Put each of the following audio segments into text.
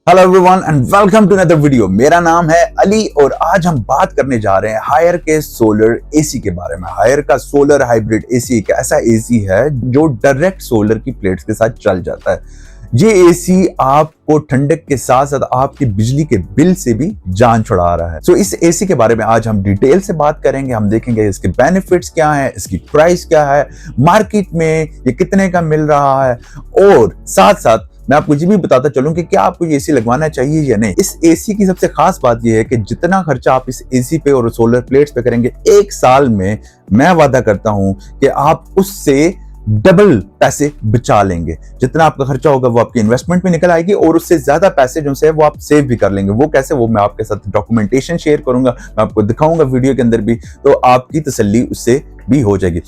Hello everyone and welcome to another video. मेरा नाम है अली और आज हम बात करने जा रहे हैं हायर के सोलर एसी के बारे में। हायर का सोलर हाइब्रिड एसी एक ऐसा एसी है जो डायरेक्ट सोलर की प्लेट्स के साथ चल जाता है। ये एसी आपको ठंडक के साथ साथ आपकी बिजली के बिल से भी जान छुड़ा रहा है। इस एसी के बारे में आज हम डिटेल से बात करेंगे। हम देखेंगे इसके बेनिफिट्स क्या हैं, इसकी प्राइस क्या है, मार्केट में ये कितने का मिल रहा है और साथ साथ मैं आपको ये भी बताता चलूं कि क्या आपको ये एसी लगवाना चाहिए या नहीं। इस एसी की सबसे खास बात ये है कि जितना खर्चा आप इस एसी पे और सोलर प्लेट्स पे करेंगे एक साल में, मैं वादा करता हूं कि आप उससे डबल पैसे बचा लेंगे। जितना आपका खर्चा होगा वो आपकी इन्वेस्टमेंट में निकल आएगी और उससे ज्यादा पैसे जो है वो आप सेव भी कर लेंगे। वो कैसे, वो मैं आपके साथ डॉक्यूमेंटेशन शेयर करूंगा, मैं आपको दिखाऊंगा वीडियो के अंदर भी, तो आपकी तसल्ली उससे भी हो जाएगी।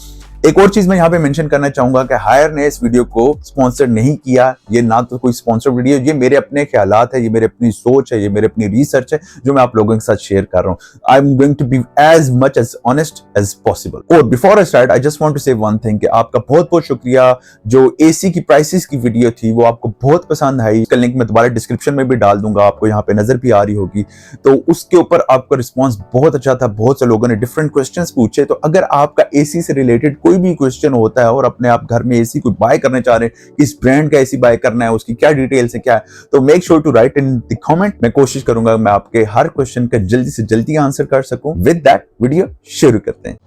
एक और चीज मैं यहाँ पे मेंशन करना चाहूंगा कि हायर ने इस वीडियो को स्पॉन्सर नहीं किया। ये ना तो कोई स्पॉन्सर वीडियो, ये मेरे अपने ख्यालात है, ये मेरे अपनी सोच है, ये मेरे अपनी रिसर्च है जो मैं आप लोगों के साथ शेयर कर रहा हूँ। I am going to be as much as honest as possible. और before I start I just want to say one thing कि आपका बहुत बहुत शुक्रिया। जो एसी की प्राइसेस की वीडियो थी वो आपको बहुत पसंद आई। इसका लिंक मैं दोबारा डिस्क्रिप्शन में भी डाल दूंगा, आपको यहाँ पे नजर भी आ रही होगी। तो उसके ऊपर आपका रिस्पॉन्स बहुत अच्छा था। बहुत से लोगों ने डिफरेंट क्वेश्चन पूछे। तो अगर आपका एसी से रिलेटेड कोई भी क्वेश्चन होता है और अपने आप घर में एसी को बाय करना चाह रहे हैं, किस ब्रांड का एसी बाय करना है, उसकी क्या डिटेल्स है, क्या है, तो make sure to write in the comment. मैं कोशिश करूंगा मैं आपके हर क्वेश्चन का जल्दी से जल्दी आंसर कर सकूं। विद दैट वीडियो शुरू करते हैं।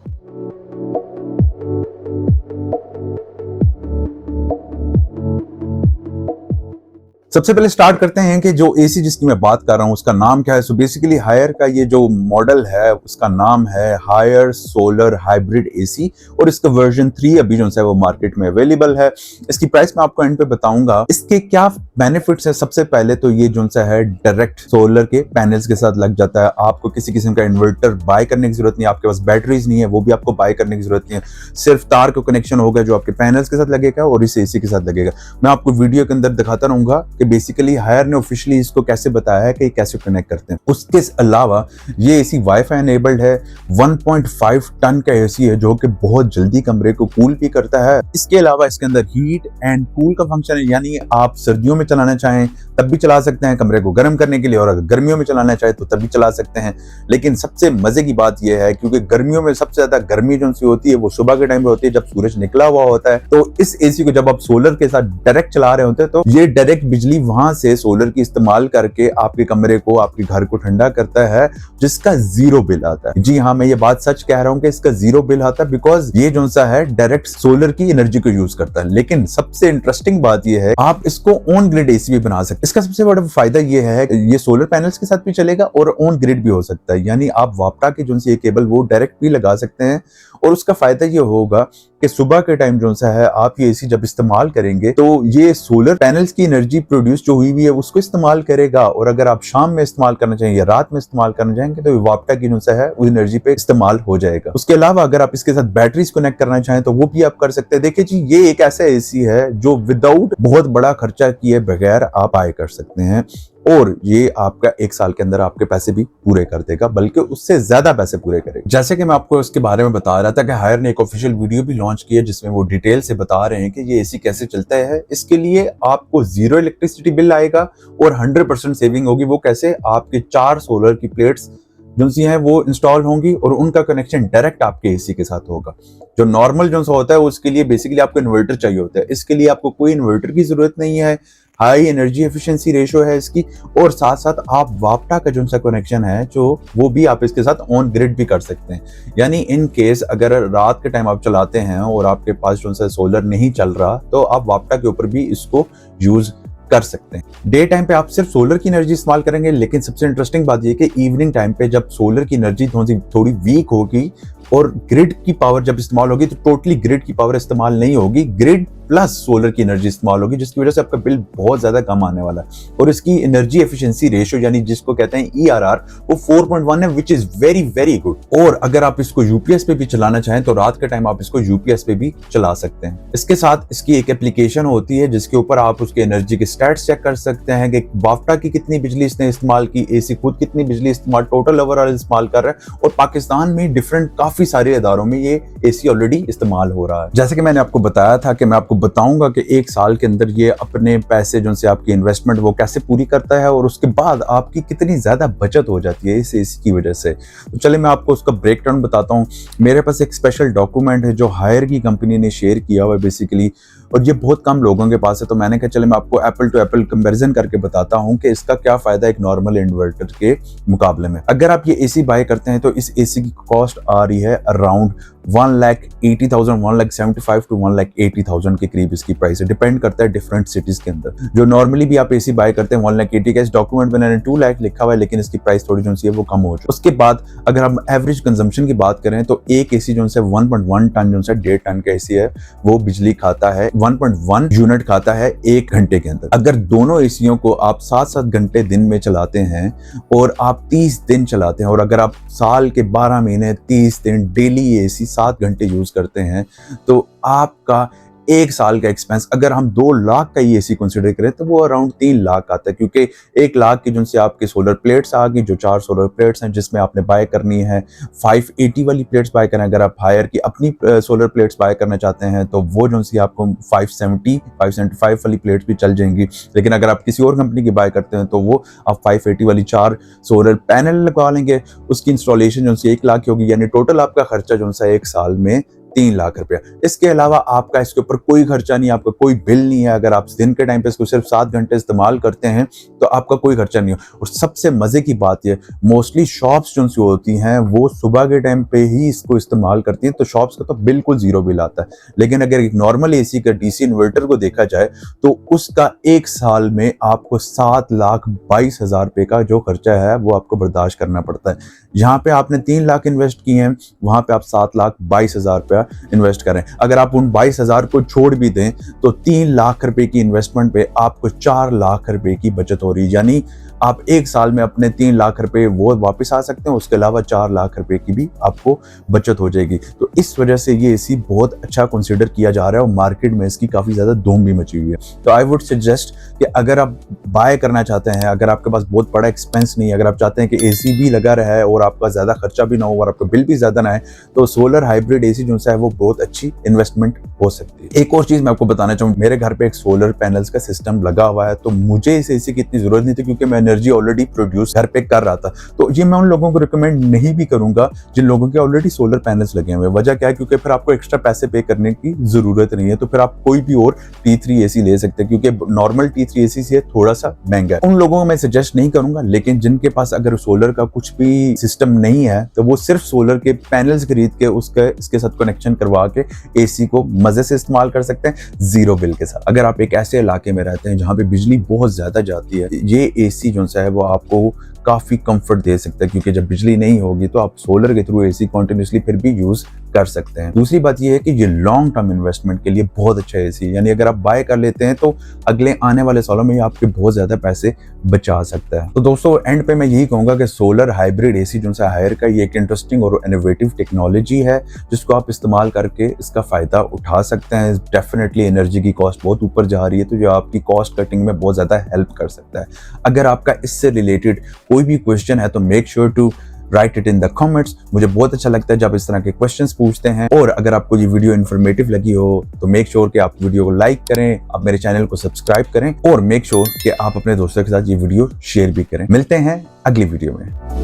सबसे पहले स्टार्ट करते हैं कि जो एसी जिसकी मैं बात कर रहा हूं उसका नाम क्या है। सो बेसिकली हायर का ये जो मॉडल है उसका नाम है हायर सोलर हाइब्रिड एसी और इसका वर्जन 3 अभी जो है वो मार्केट में अवेलेबल है। इसकी प्राइस मैं आपको एंड पे बताऊंगा। इसके क्या बेनिफिट्स है, सबसे पहले तो ये जो है डायरेक्ट सोलर के पैनल्स के साथ लग जाता है। आपको किसी किस्म का इन्वर्टर बाय करने की जरूरत नहीं, आपके पास बैटरीज नहीं है वो भी आपको बाय करने की जरूरत नहीं है। सिर्फ तार का कनेक्शन होगा जो आपके पैनल्स के साथ लगेगा और इस एसी के साथ लगेगा। मैं आपको वीडियो के अंदर दिखाता रहूंगा कि बेसिकली हायर ने ऑफिशियली इसको कैसे बताया है कि कैसे कनेक्ट करते हैं। उसके अलावा ये एसी वाईफाई एनेबल्ड है। 1.5 टन का एसी है जो कि बहुत जल्दी कमरे को कूल भी करता है। इसके अलावा इसके अंदर हीट एंड कूल का फंक्शन है, यानी आप सर्दियों में चलाना चाहें तब भी चला सकते हैं कमरे को गर्म करने के लिए, और अगर गर्मियों में चलाना चाहे तो तब भी चला सकते हैं। लेकिन सबसे मजे की बात यह है क्योंकि गर्मियों में सबसे ज्यादा गर्मी जो सी होती है वो सुबह के टाइम पे होती है जब सूरज निकला हुआ होता है। तो इस एसी को जब आप सोलर के साथ डायरेक्ट चला रहे होते हैं तो ये डायरेक्ट बिजली वहां से सोलर की इस्तेमाल करके आपके कमरे को, आपके घर को ठंडा करता है, जिसका जीरो बिल आता है। जी हाँ, मैं ये बात सच कह रहा हूं कि इसका जीरो बिल आता है बिकॉज ये जो सा है डायरेक्ट सोलर की एनर्जी को यूज करता है। लेकिन सबसे इंटरेस्टिंग बात ये है आप इसको ऑन ग्रिड एसी भी बना सकते हैं। इसका सबसे बड़ा फायदा ये है ये सोलर पैनल्स के साथ भी चलेगा और ऑन ग्रिड भी हो सकता है, यानी आप वापटा के जो ये केबल वो डायरेक्ट भी लगा सकते हैं। और उसका फायदा ये होगा कि सुबह के टाइम जो सा है आप ये एसी जब इस्तेमाल करेंगे तो ये सोलर पैनल्स की एनर्जी प्रोड्यूस जो हुई हुई है उसको इस्तेमाल करेगा। और अगर आप शाम में इस्तेमाल करना चाहिए या रात में इस्तेमाल करना चाहेंगे तो वापटा की जो सा है वो एनर्जी पे इस्तेमाल हो जाएगा। उसके अलावा अगर आप इसके साथ बैटरीज कनेक्ट करना चाहें तो वो भी आप कर सकते हैं। देखिए जी, ये एक ऐसा एसी है जो विदाउट बहुत बड़ा खर्चा किए बगैर आप बाय कर सकते हैं और ये आपका एक साल के अंदर आपके पैसे भी पूरे कर देगा, बल्कि उससे ज्यादा पैसे पूरे करेगा। जैसे कि मैं आपको इसके बारे में बता रहा था कि हायर ने एक ऑफिशियल वीडियो भी लॉन्च की है जिसमें वो डिटेल से बता रहे हैं कि ये एसी कैसे चलता है। इसके लिए आपको जीरो इलेक्ट्रिसिटी बिल आएगा और 100% सेविंग होगी। वो कैसे, आपके 4 सोलर की प्लेट्स जो सी हैं वो इंस्टॉल होंगी और उनका कनेक्शन डायरेक्ट आपके एसी के साथ होगा। जो नॉर्मल जो सा होता है उसके लिए बेसिकली आपको इन्वर्टर चाहिए होता है। इसके लिए आपको कोई इन्वर्टर की जरूरत नहीं है। हाई एनर्जी एफिशिएंसी रेशियो है इसकी और साथ साथ आप वापटा का जो सा कनेक्शन है जो वो भी आप इसके साथ ऑन ग्रिड भी कर सकते हैं। यानी इन केस अगर रात के टाइम आप चलाते हैं और आपके पास जो सा सोलर नहीं चल रहा तो आप वापटा के ऊपर भी इसको यूज कर सकते हैं। डे टाइम पे आप सिर्फ सोलर की एनर्जी इस्तेमाल करेंगे, लेकिन सबसे इंटरेस्टिंग बात यह कि इवनिंग टाइम पे जब सोलर की एनर्जी थोड़ी वीक होगी और ग्रिड की पावर जब इस्तेमाल होगी तो टोटली ग्रिड की पावर इस्तेमाल नहीं होगी, ग्रिड प्लस सोलर की एनर्जी इस्तेमाल होगी, जिसकी वजह से आपका बिल बहुत ज्यादा कम आने वाला है। और इसकी एनर्जी एफिशिएंसी रेशियो यानी जिसको कहते हैं ERR वो 4.1 है, which is very very good. और अगर आप इसको यूपीएस पे भी चलाना चाहें तो रात के टाइम आप इसको यूपीएस पे भी चला सकते हैं। इसके साथ इसकी एक एप्लीकेशन होती है जिसके ऊपर आप उसके एनर्जी के स्टैट्स चेक कर सकते हैं कि वापटा की कितनी बिजली इसने इस्तेमाल की, एसी खुद कितनी बिजली इस्तेमाल टोटल ओवरऑल इस्तेमाल कर रहा है। और पाकिस्तान में डिफरेंट काफी सारे इदारों में ये एसी ऑलरेडी इस्तेमाल हो रहा है। जैसे कि मैंने आपको बताया था कि मैं आपको बताऊंगा कि एक साल के अंदर ये अपने पैसे जो से आपकी इन्वेस्टमेंट वो कैसे पूरी करता है और उसके बाद आपकी कितनी ज़्यादा बचत हो जाती है इस एसी की वजह से। तो चलिए मैं आपको उसका ब्रेक डाउन बताता हूँ। मेरे पास एक स्पेशल डॉक्यूमेंट है जो हायर की कंपनी ने शेयर किया हुआ है बेसिकली, और ये बहुत कम लोगों के पास है। तो मैंने कहा चले मैं आपको एप्पल टू एप्पल कंपैरिजन करके बताता हूँ कि इसका क्या फायदा एक नॉर्मल इन्वर्टर के मुकाबले में। अगर आप ये एसी बाय करते हैं तो इस एसी की कॉस्ट आ रही है अराउंड 1,80,000, 1,75,000 to 1,80,000 के करीब इसकी प्राइस है। डिपेंड करता है डिफरेंट सिटीज के अंदर। जो नॉर्मली भी आप एसी बाय करते हैं 1,80,000 का, इस डॉक्यूमेंट में मैंने 2 लाख लिखा हुआ है, लेकिन इसकी प्राइस थोड़ी जो सी है वो कम हो जाए। उसके बाद अगर हम एवरेज कंजम्पशन की बात करें तो एक एसी जो है 1.1 टन जो है 1.5 टन का एसी है वो बिजली खाता है, 1.1 यूनिट खाता है 1 घंटे के अंदर। अगर दोनों एसियों को आप 7-7 घंटे दिन में चलाते हैं और आप 30 दिन चलाते हैं, और अगर आप साल के 12 महीने 30 दिन डेली एसी 7 घंटे यूज करते हैं, तो आपका 1 साल का एक्सपेंस अगर हम 2 लाख का ही एसी कंसीडर करें तो वो अराउंड 3 लाख आता है, क्योंकि 1 लाख की जिनसे आपके सोलर प्लेट्स आ गई, जो 4 सोलर प्लेट्स हैं जिसमें आपने बाय करनी है 580 वाली प्लेट्स बाय करें। अगर आप हायर की अपनी सोलर प्लेट्स बाय करना चाहते हैं तो वो जो सी आपको 570 575 वाली प्लेट्स भी चल जाएंगी। लेकिन अगर आप किसी और कंपनी की बाय करते हैं तो वो आप 580 वाली 4 सोलर पैनल लगा लेंगे, उसकी इंस्टॉलेशन जो सी 1 लाख की होगी, यानी टोटल आपका खर्चा जो सा 1 साल में 3 लाख रुपया। इसके अलावा आपका इसके ऊपर कोई खर्चा नहीं है, आपका कोई बिल नहीं है। अगर आप दिन के टाइम पे इसको सिर्फ 7 घंटे इस्तेमाल करते हैं तो आपका कोई खर्चा नहीं है। और सबसे मजे की बात ये, मोस्टली शॉप्स जो होती हैं वो सुबह के टाइम पे ही इसको इस्तेमाल करती हैं, तो शॉप्स का तो बिल्कुल जीरो बिल आता है। लेकिन अगर एक नॉर्मल एसी का डीसी इन्वर्टर को देखा जाए तो उसका 1 साल में आपको 7,22,000 रुपए का जो खर्चा है वो आपको बर्दाश्त करना पड़ता है। यहाँ पे आपने 3 लाख इन्वेस्ट किए हैं, वहां पे आप 7,22,000 रुपया इन्वेस्ट करें। अगर आप उन 22,000 को छोड़ भी दें तो 3 लाख रुपए की इन्वेस्टमेंट पे आपको 4 लाख रुपए की बचत हो रही है, यानी आप 1 साल में अपने 3 लाख रुपए वो वापस आ सकते हैं, उसके अलावा 4 लाख रुपए की भी आपको बचत हो जाएगी। तो इस वजह से ये एसी बहुत अच्छा कंसीडर किया जा रहा है और मार्केट में इसकी काफी ज्यादा धूम भी मची हुई है। तो आई वुड सजेस्ट कि अगर आप बाय करना चाहते हैं, अगर आपके पास बहुत बड़ा एक्सपेंस नहीं है, अगर आप चाहते हैं कि एसी भी लगा रहा है और आपका ज्यादा खर्चा भी ना हो और आपका बिल भी ज्यादा ना है, तो सोलर हाइब्रिड एसी जो है वो बहुत अच्छी इन्वेस्टमेंट हो सकती है। एक और चीज मैं आपको बताना चाहूँ, मेरे घर पे एक सोलर पैनल्स का सिस्टम लगा हुआ है, तो मुझे इस एसी की इतनी जरूरत नहीं थी क्योंकि मैं एनर्जी ऑलरेडी प्रोड्यूस घर पे कर रहा था। तो ये मैं उन लोगों को रिकमेंड नहीं भी करूंगा जिन लोगों के ऑलरेडी सोलर पैनल्स लगे हुए हैं। वजह क्या है, क्योंकि फिर आपको एक्स्ट्रा पैसे पे करने की जरूरत नहीं है, तो फिर आप कोई भी और T3 एसी ले सकते हैं, क्योंकि नॉर्मल T3 एसी से थोड़ा सा महंगा है। उन लोगों को मैं सजेस्ट नहीं करूंगा, लेकिन जिनके पास अगर सोलर का कुछ भी सिस्टम नहीं है तो वो सिर्फ सोलर के पैनल्स खरीद के इसके साथ कनेक्शन करवा के एसी को मजे से इस्तेमाल कर सकते हैं जीरो बिल के साथ। अगर आप एक ऐसे इलाके में रहते हैं जहां पे बिजली बहुत ज्यादा जाती है, ये एसी जो है वो आपको काफी कंफर्ट दे सकता है, क्योंकि जब बिजली नहीं होगी तो आप सोलर के थ्रू एसी कंटिन्यूसली फिर भी यूज कर सकते हैं। दूसरी बात ये है कि ये लॉन्ग टर्म इन्वेस्टमेंट के लिए बहुत अच्छा एसी है, यानी अगर आप बाय कर लेते हैं तो अगले आने वाले सालों में ये आपके बहुत ज्यादा पैसे बचा सकता है। तो दोस्तों एंड पे मैं यही कहूंगा कि सोलर हाइब्रिड एसी जो है हायर का ये एक इंटरेस्टिंग और इनोवेटिव टेक्नोलॉजी है जिसको आप इस्तेमाल करके इसका फायदा उठा सकते हैं। डेफिनेटली एनर्जी की कॉस्ट बहुत ऊपर जा रही है, तो ये आपकी कॉस्ट कटिंग में बहुत ज्यादा हेल्प कर सकता है। अगर आपका इससे रिलेटेड कोई भी क्वेश्चन है तो make sure to write it in the comments. मुझे बहुत अच्छा लगता है जब इस तरह के क्वेश्चंस पूछते हैं। और अगर आपको ये वीडियो इन्फॉर्मेटिव लगी हो तो मेक श्योर कि आप वीडियो को लाइक करें, आप मेरे चैनल को सब्सक्राइब करें और मेक श्योर कि आप अपने दोस्तों के साथ ये वीडियो शेयर भी करें। मिलते हैं अगली वीडियो में।